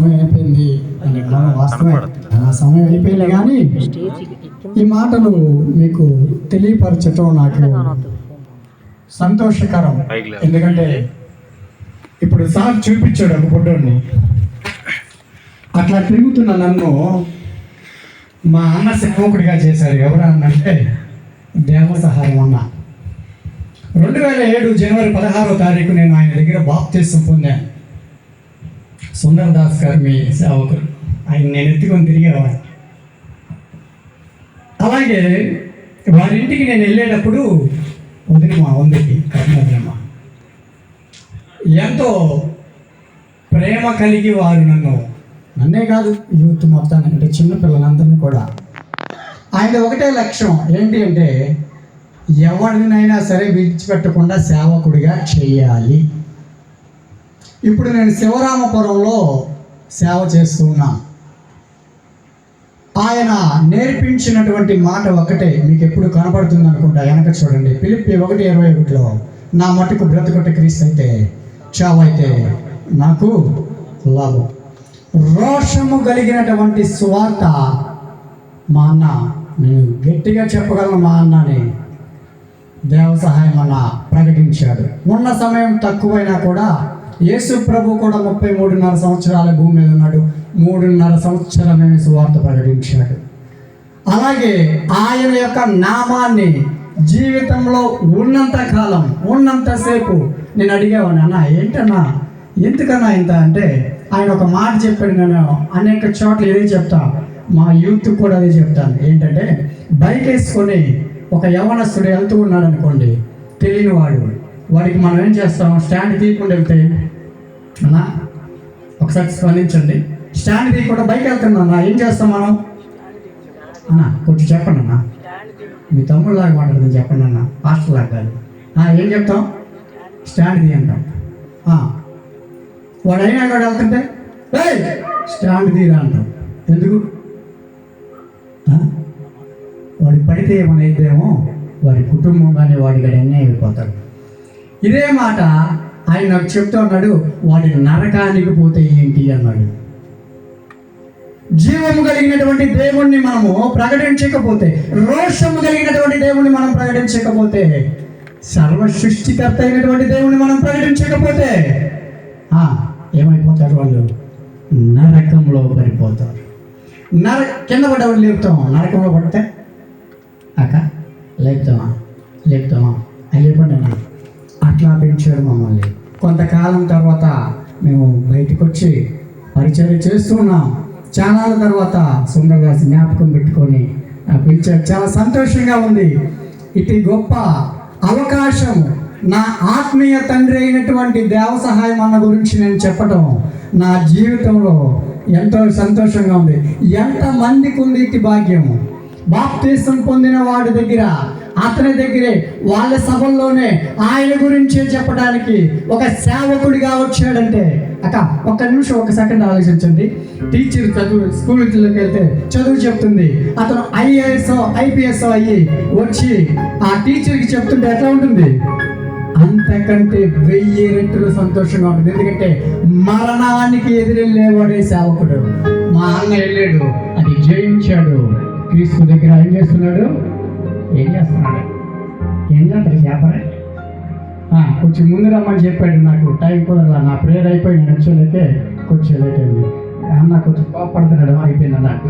సమయం అయిపోయింది అని వాస్తవమే, సమయం అయిపోయింది. కానీ ఈ మాటలు మీకు తెలియపరచటం నాకు సంతోషకరం. ఎందుకంటే ఇప్పుడు సార్ చూపించాడు ఒక ఫోటోని. అట్లా తిరుగుతున్న నన్ను మా అన్న సేవకుడిగా చేశారు. ఎవరన్నంటే దేవ సహాయం అన్న. 2007 జనవరి 16వ తారీఖు నేను ఆయన దగ్గర బాప్తిసం పొందాను. సుందర్ దాస్ గారు మీ సేవకులు, ఆయన నేను ఎత్తుకొని తిరిగేవాడు. అలాగే వారింటికి నేను వెళ్ళేటప్పుడు వందికి కర్ణమ్మ ఎంతో ప్రేమ కలిగి వారు నన్నే కాదు యూత్ మొత్తాన్ని, అంటే చిన్నపిల్లలందరినీ కూడా ఆయన ఒకటే లక్ష్యం ఏంటి అంటే ఎవరినైనా సరే విడిచిపెట్టకుండా సేవకుడిగా చేయాలి. ఇప్పుడు నేను శివరామపురంలో సేవ చేస్తూ ఉన్నా. ఆయన నేర్పించినటువంటి మాట ఒకటే మీకు ఎప్పుడు కనపడుతుంది అనుకుంటా. వెనక చూడండి, ఫిలిప్పీ 1:21లో నా మటుకు బ్రతుకుట క్రీస్తు అయితే, చావైతే నాకు లాభం. రోషము కలిగినటువంటి సువార్త మా అన్న, నేను గట్టిగా చెప్పగలను, మా అన్నని దేవ సహాయం అన్న ప్రకటించాడు. ఉన్న సమయం తక్కువైనా కూడా యేసు ప్రభు కూడా 33.5 సంవత్సరాల భూమి మీద ఉన్నాడు. 3.5 సంవత్సరమే సువార్త ప్రకటించాడు. అలాగే ఆయన యొక్క నామాన్ని జీవితంలో ఉన్నంత కాలం, ఉన్నంతసేపు నేను అడిగేవాడిని, అన్న ఏంటన్నా ఎందుకన్నా ఇంత అంటే ఆయన ఒక మాట చెప్పాడు. నేను అనేక చోట్ల ఇదే చెప్తా, మా యూత్ కూడా అదే చెప్తాను. ఏంటంటే బైక్ వేసుకొని ఒక యవనస్తుడు వెళ్తూ ఉన్నాడు అనుకోండి, తెలియని వాడికి మనం ఏం చేస్తాం, స్టాండ్ తీయకుండా వెళ్తే, అన్నా ఒకసారి స్పందించండి, స్టాండ్ తీయకుండా బైక్ వెళ్తున్నా ఏం చేస్తాం మనం? అన్నా కొంచెం చెప్పండి అన్న, మీ తమ్ముళ్ళలాగా మాట్లాడుతుంది చెప్పండి అన్న, పాస్టర్ లాగా కాదు. ఏం చెప్తాం? స్టాండ్ తీ అంటాం. వాడు అయినా కూడా వెళ్తుంటే స్టాండ్ తీరా అంటాం. ఎందుకు? వాడు పడితే ఏమో వాడి కుటుంబం కానీ వాడి గడి అన్నీ అయిపోతాడు. ఇదే మాట ఆయన నాకు చెప్తూ ఉన్నాడు, వాడి నరకానికి పోతే ఏంటి అన్నాడు. జీవము కలిగినటువంటి దేవుణ్ణి మనము ప్రకటించకపోతే, రోషము కలిగినటువంటి దేవుణ్ణి మనం ప్రకటించకపోతే, సర్వ సృష్టికర్త అయినటువంటి దేవుణ్ణి మనం ప్రకటించకపోతే ఏమైపోతారు? వాళ్ళు నరకంలో పడిపోతారు. కింద పడ్డవాడు లేపుతాం, నరకంలో పడితే లేపుతామా లేపండి అన్న. అట్లా పెంచాడు మమ్మల్ని. కొంతకాలం తర్వాత మేము బయటకు వచ్చి పరిచయం చేస్తున్నాం. చాలా తర్వాత సుందరగా జ్ఞాపకం పెట్టుకొని పిలిచాడు. చాలా సంతోషంగా ఉంది. ఇటు గొప్ప అవకాశం నా ఆత్మీయ తండ్రి అయినటువంటి దేవ సహాయం అన్న గురించి నేను చెప్పటం నా జీవితంలో ఎంతో సంతోషంగా ఉంది. ఎంతమందికి ఉంది ఇటు భాగ్యము? బాప్తిసం పొందిన వాడి దగ్గర, అతని దగ్గరే, వాళ్ళ సభల్లోనే ఆయన గురించే చెప్పడానికి ఒక సేవకుడిగా వచ్చాడంటే ఒక్క నిమిషం, ఒక సెకండ్ ఆలోచించండి. టీచర్ స్కూల్కి వెళ్తే చదువు చెప్తుంది, అతను IAS IPS అయ్యి వచ్చి ఆ టీచర్కి చెప్తుంటే ఎట్లా ఉంటుంది? అంతకంటే 1000 రెట్లు సంతోషంగా ఉంటుంది. ఎందుకంటే మరణానికి ఎదురెళ్ళేవాడే సేవకుడు. మా అన్న వెళ్ళాడు, అది జయించాడు. క్రీస్తు దగ్గర ఏం చేస్తున్నాడు? ఏం చేస్తాడు? చేపరే కొంచెం ముందు రమ్మని చెప్పాడు. నాకు టైం కుదరలా, నా ప్రేయర్ అయిపోయి నేను వచ్చేలేకే కొంచెం లేట్ అయింది. అన్న కొంచెం కోపడుతున్నాడు, అయిపోయింది నాకు.